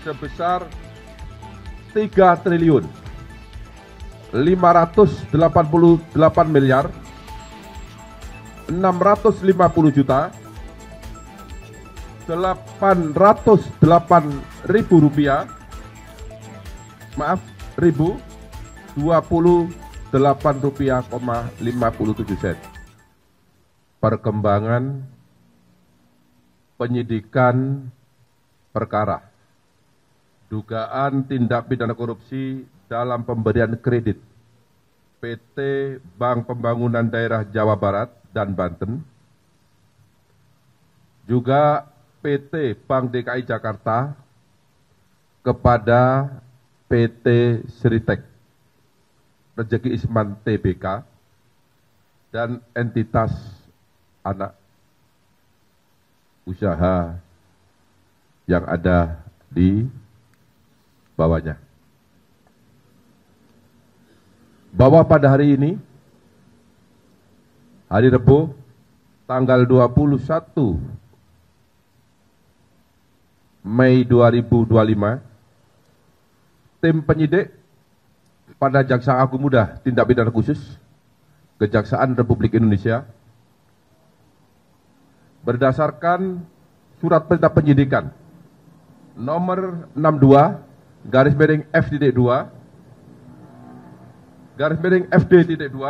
sebesar 3 triliun 588 miliar 650 juta 808 ribu rupiah, maaf, ribu 28 rupiah, 57 sen. Perkembangan penyidikan perkara dugaan tindak pidana korupsi dalam pemberian kredit PT Bank Pembangunan Daerah Jawa Barat dan Banten, juga PT Bank DKI Jakarta kepada PT Sritek Rezeki Isman Tbk dan entitas anak usaha yang ada di bawahnya. Bahwa pada hari ini, hari Rabu, tanggal 21 Mei 2025, tim penyidik pada Jaksa Agung Muda Tindak Pidana Khusus Kejaksaan Republik Indonesia berdasarkan surat perintah penyidikan nomor 62/F.2 FD.2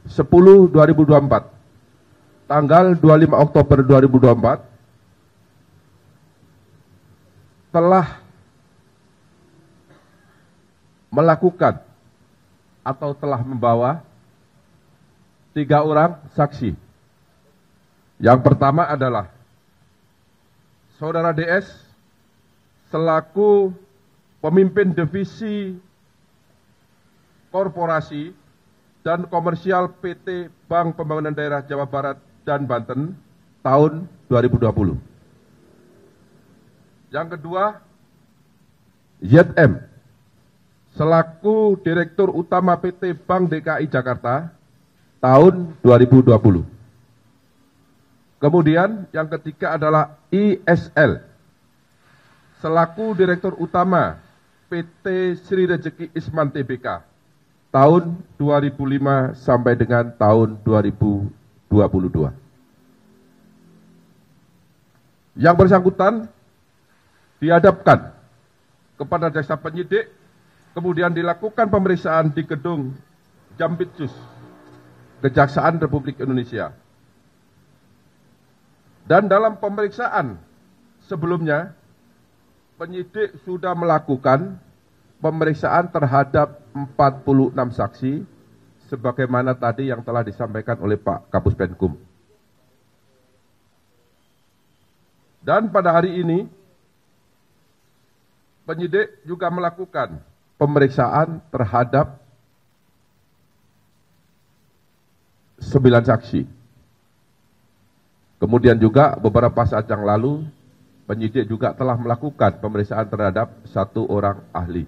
10/2024 tanggal 25 Oktober 2024 telah melakukan atau telah membawa 3 orang saksi. Yang pertama adalah Saudara DS selaku pemimpin divisi korporasi dan komersial PT Bank Pembangunan Daerah Jawa Barat dan Banten tahun 2020. Yang kedua, YM selaku Direktur Utama PT Bank DKI Jakarta tahun 2020. Kemudian yang ketiga adalah ISL selaku Direktur Utama PT Sri Rezeki Isman Tbk tahun 2005 sampai dengan tahun 2022. Yang bersangkutan dihadapkan kepada jaksa penyidik, kemudian dilakukan pemeriksaan di gedung Jampitsus Kejaksaan Republik Indonesia. Dan dalam pemeriksaan sebelumnya, penyidik sudah melakukan pemeriksaan terhadap 46 saksi, sebagaimana tadi yang telah disampaikan oleh Pak Kapus Penkum. Dan pada hari ini, penyidik juga melakukan pemeriksaan terhadap 9 saksi. Kemudian juga beberapa saat yang lalu, penyidik juga telah melakukan pemeriksaan terhadap 1 orang ahli.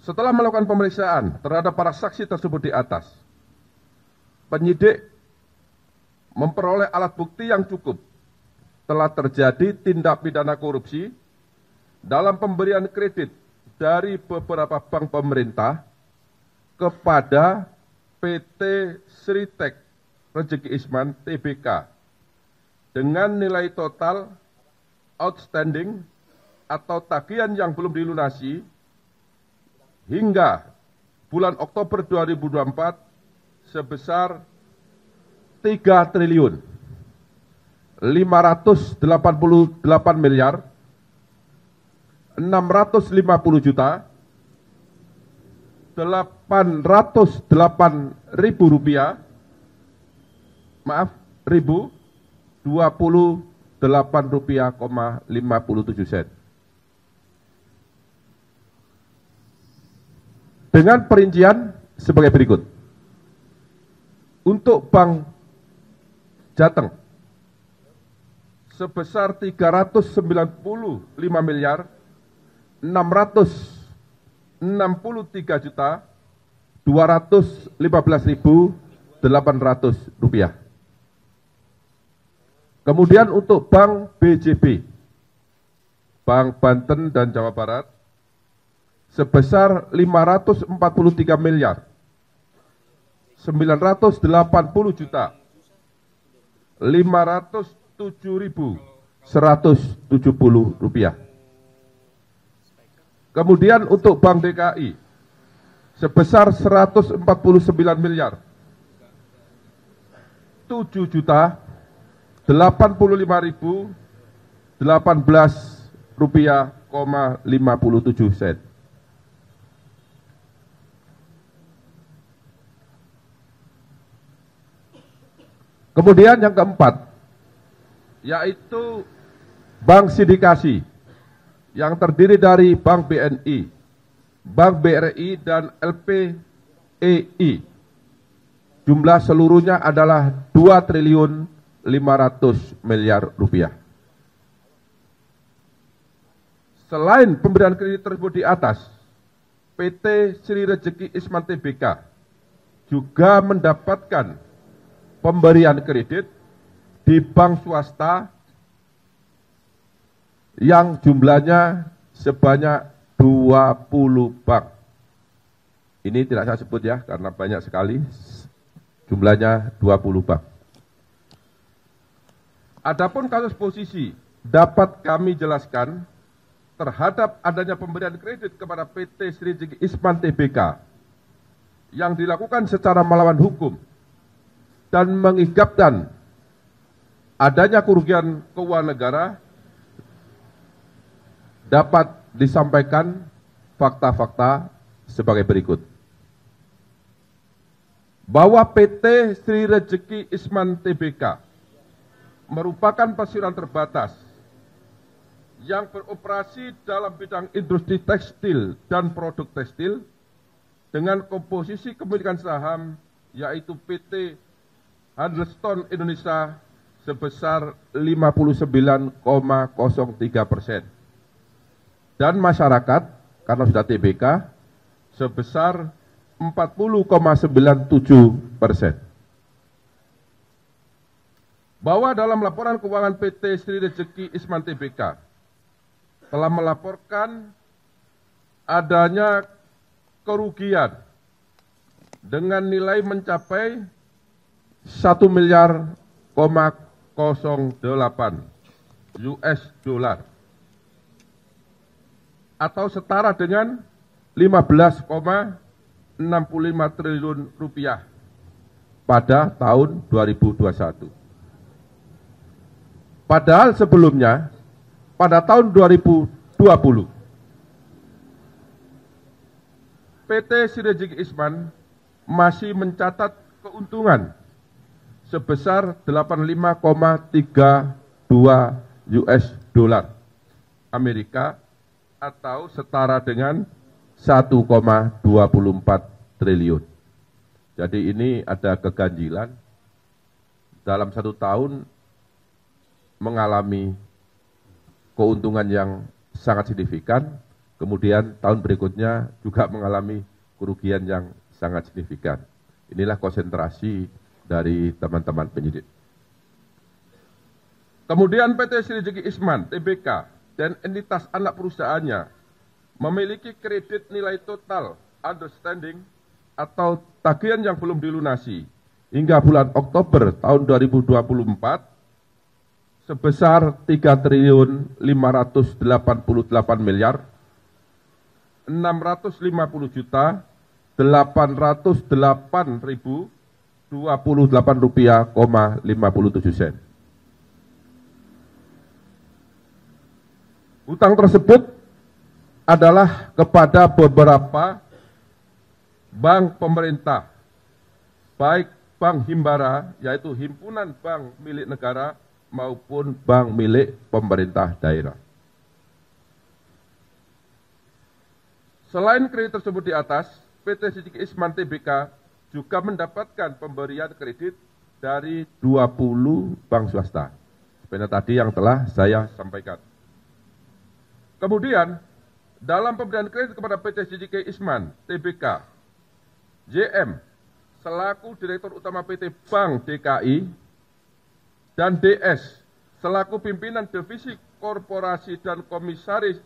Setelah melakukan pemeriksaan terhadap para saksi tersebut di atas, penyidik memperoleh alat bukti yang cukup telah terjadi tindak pidana korupsi dalam pemberian kredit dari beberapa bank pemerintah kepada PT Sritek Rezeki Isman Tbk dengan nilai total outstanding atau tagihan yang belum dilunasi hingga bulan Oktober 2024 sebesar 3 triliun 588 miliar 650 juta 808 ribu rupiah, maaf, ribu 28 rupiah, 57 sen. Dengan perincian sebagai berikut. Untuk Bank Jateng sebesar 395 miliar 663 juta 215.800 rupiah. Kemudian untuk Bank BJB, Bank Banten dan Jawa Barat, sebesar 543 miliar 980 juta 507.170 rupiah. Kemudian untuk Bank DKI sebesar 149 miliar 7 juta 85.018 rupiah, 57 sen. Kemudian yang keempat, yaitu bank sindikasi yang terdiri dari Bank BNI, Bank BRI, dan LPEI. Jumlah seluruhnya adalah 2 triliun 500 miliar rupiah. Selain pemberian kredit tersebut di atas, PT Sri Rejeki Isman Tbk juga mendapatkan pemberian kredit di bank swasta yang jumlahnya sebanyak 20 bank. Ini tidak saya sebut ya, karena banyak sekali, jumlahnya 20 bank. Adapun kasus posisi dapat kami jelaskan terhadap adanya pemberian kredit kepada PT Sri Rejeki Isman Tbk yang dilakukan secara melawan hukum dan mengakibatkan adanya kerugian keuangan negara, dapat disampaikan fakta-fakta sebagai berikut. Bahwa PT Sri Rejeki Isman Tbk merupakan perseroan terbatas yang beroperasi dalam bidang industri tekstil dan produk tekstil dengan komposisi kepemilikan saham yaitu PT Handelston Indonesia sebesar 59,03% dan masyarakat karena sudah TBK sebesar 40,97%. Bahwa dalam laporan keuangan PT Sri Rejeki Isman Tbk telah melaporkan adanya kerugian dengan nilai mencapai 1 miliar 08 US dollar atau setara dengan 15,65 triliun rupiah pada tahun 2021. Padahal sebelumnya pada tahun 2020 PT Sri Rejeki Isman masih mencatat keuntungan sebesar 85,32 US dollar Amerika atau setara dengan 1,24 triliun. Jadi ini ada keganjilan dalam 1 tahun mengalami keuntungan yang sangat signifikan, kemudian tahun berikutnya juga mengalami kerugian yang sangat signifikan. Inilah konsentrasi dari teman-teman penyidik. Kemudian PT Sri Rejeki Isman Tbk dan entitas anak perusahaannya memiliki kredit nilai total outstanding atau tagihan yang belum dilunasi hingga bulan Oktober tahun 2024 sebesar 3 triliun 588 miliar 650 juta 808.028 rupiah, 57 sen. Utang tersebut adalah kepada beberapa bank pemerintah, baik bank himbara, yaitu himpunan bank milik negara, maupun bank milik pemerintah daerah. Selain kredit tersebut di atas, PT Sri Rejeki Isman Tbk juga mendapatkan pemberian kredit dari 20 bank swasta. Sebenarnya tadi yang telah saya sampaikan. Kemudian, dalam pemberian kredit kepada PT Sri Rejeki Isman Tbk, JM selaku Direktur Utama PT Bank DKI dan DS selaku pimpinan divisi korporasi dan komisaris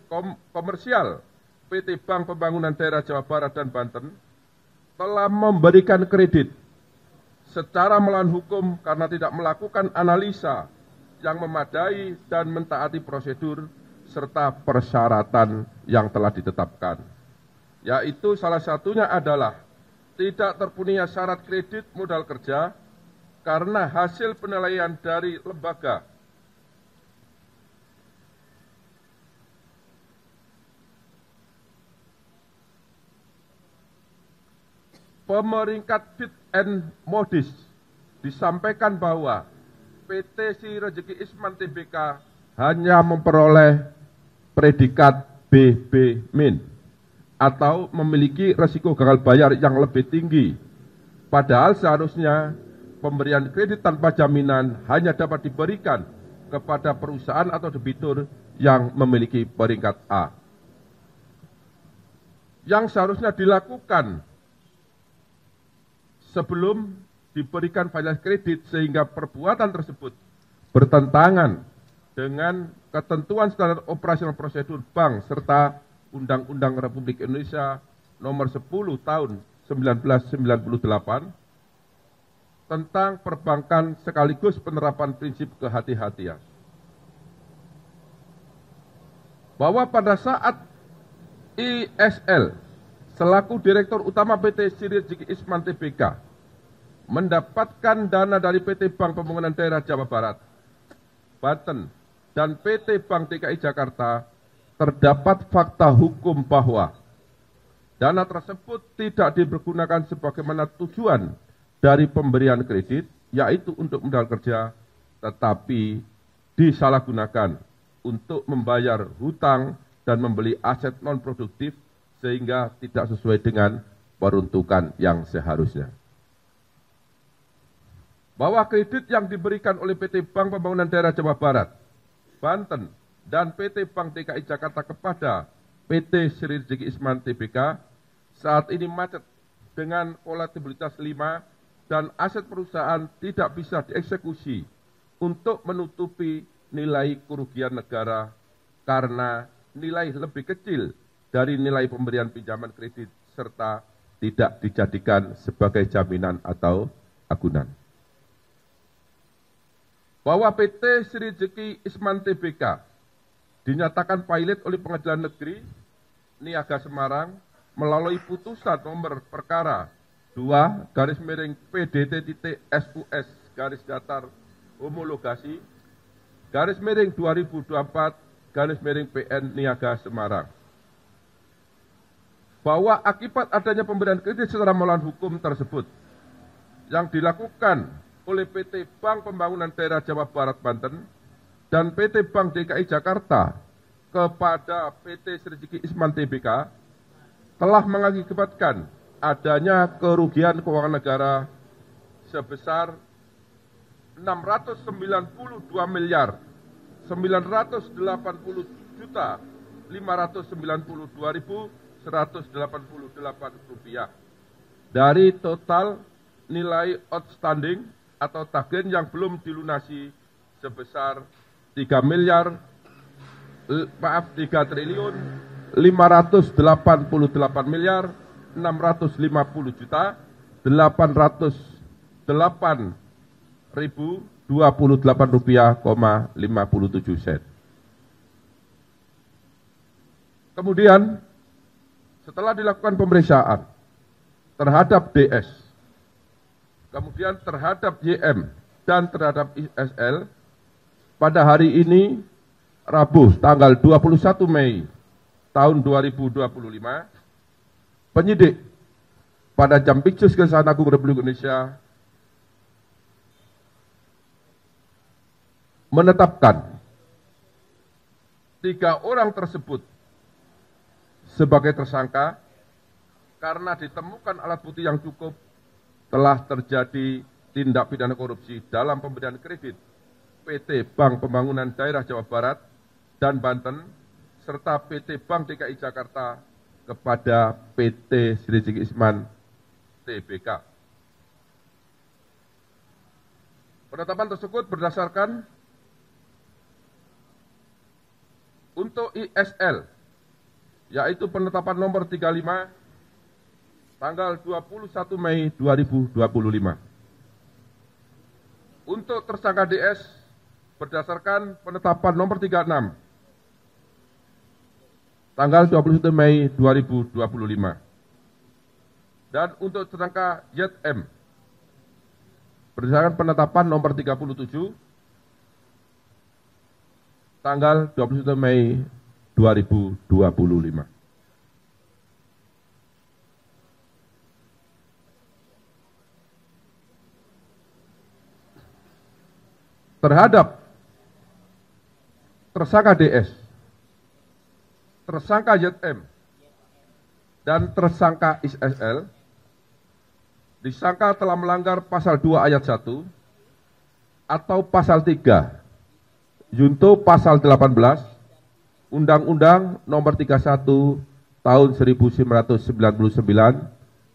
komersial PT Bank Pembangunan Daerah Jawa Barat dan Banten telah memberikan kredit secara melawan hukum karena tidak melakukan analisa yang memadai dan mentaati prosedur serta persyaratan yang telah ditetapkan. Yaitu salah satunya adalah tidak terpenuhinya syarat kredit modal kerja karena hasil penilaian dari lembaga pemeringkat Fit and Modis disampaikan bahwa PT Sri Rezeki Isman Tbk hanya memperoleh predikat BB- atau memiliki risiko gagal bayar yang lebih tinggi. Padahal seharusnya pemberian kredit tanpa jaminan hanya dapat diberikan kepada perusahaan atau debitur yang memiliki peringkat A. Yang seharusnya dilakukan sebelum diberikan failitas kredit sehingga perbuatan tersebut bertentangan dengan ketentuan standar operasional prosedur bank serta Undang-Undang Republik Indonesia Nomor 10 Tahun 1998 tentang perbankan sekaligus penerapan prinsip kehati-hatian. Bahwa pada saat ISL selaku Direktur Utama PT Sri Rezeki Isman Tbk mendapatkan dana dari PT Bank Pembangunan Daerah Jawa Barat, Banten, dan PT Bank DKI Jakarta, terdapat fakta hukum bahwa dana tersebut tidak dipergunakan sebagaimana tujuan dari pemberian kredit, yaitu untuk modal kerja, tetapi disalahgunakan untuk membayar hutang dan membeli aset non-produktif sehingga tidak sesuai dengan peruntukan yang seharusnya. Bahwa kredit yang diberikan oleh PT Bank Pembangunan Daerah Jawa Barat, Banten, dan PT Bank DKI Jakarta kepada PT Sri Rezeki Isman Tbk saat ini macet dengan volatilitas 5 dan aset perusahaan tidak bisa dieksekusi untuk menutupi nilai kerugian negara karena nilai lebih kecil dari nilai pemberian pinjaman kredit serta tidak dijadikan sebagai jaminan atau agunan. Bahwa PT Sri Rezeki Isman Tbk dinyatakan pilot oleh Pengadilan Negeri Niaga Semarang melalui putusan nomor perkara 2/PDT.SUS garis datar homologasi /2024/PN Niaga Semarang. Bahwa akibat adanya pemberian kredit secara melawan hukum tersebut yang dilakukan oleh PT Bank Pembangunan Daerah Jawa Barat Banten dan PT Bank DKI Jakarta kepada PT Sri Rezeki Isman Tbk telah mengakibatkan adanya kerugian keuangan negara sebesar 689.592.188 rupiah dari total nilai outstanding atau tagihan yang belum dilunasi sebesar 3.538.808.027 rupiah, 57 sen. Kemudian setelah dilakukan pemeriksaan terhadap DS, kemudian terhadap YM dan terhadap ISL, pada hari ini Rabu tanggal 21 Mei tahun 2025, penyidik pada Jampitsus Kejaksaan Agung Republik Indonesia menetapkan 3 orang tersebut sebagai tersangka karena ditemukan alat bukti yang cukup telah terjadi tindak pidana korupsi dalam pemberian kredit PT Bank Pembangunan Daerah Jawa Barat dan Banten serta PT Bank DKI Jakarta kepada PT Sri Rezeki Isman Tbk. Penetapan tersebut berdasarkan Untuk ISL, yaitu penetapan nomor 35, tanggal 21 Mei 2025. Untuk tersangka DS, berdasarkan penetapan nomor 36, tanggal 21 Mei 2025. Dan untuk tersangka YM, berdasarkan penetapan nomor 37, tanggal 21 Mei 2025. Terhadap tersangka DS, tersangka YM, dan tersangka ISL, disangka telah melanggar pasal 2 ayat 1 atau pasal 3 junto pasal 18 Undang-Undang Nomor 31 Tahun 1999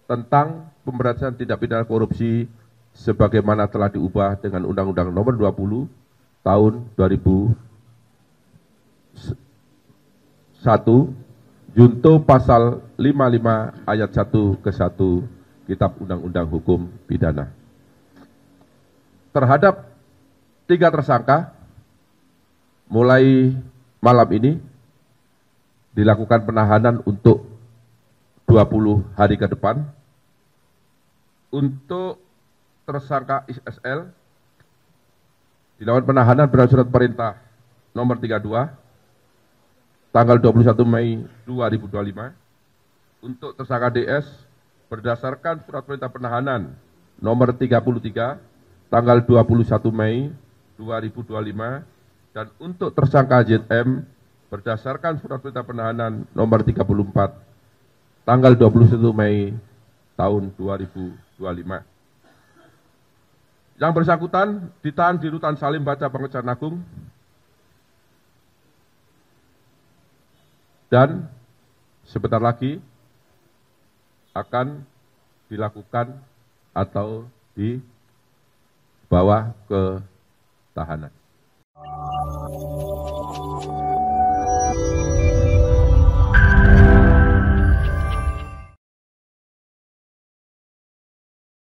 tentang pemberantasan tindak pidana korupsi sebagaimana telah diubah dengan Undang-Undang Nomor 20 Tahun 2001 junto pasal 55 ayat 1 ke 1 Kitab Undang-Undang Hukum Pidana. Terhadap 3 tersangka, mulai malam ini dilakukan penahanan untuk 20 hari ke depan. Untuk tersangka ISL, dilakukan penahanan berdasarkan surat perintah nomor 32, tanggal 21 Mei 2025. Untuk tersangka DS, berdasarkan surat perintah penahanan nomor 33, tanggal 21 Mei 2025. Dan untuk tersangka ZM, berdasarkan surat perintah penahanan nomor 34, tanggal 21 Mei tahun 2025. Yang bersangkutan ditahan di Rutan Salim Baca Kejaksaan Agung dan sebentar lagi akan dilakukan atau dibawa ke tahanan.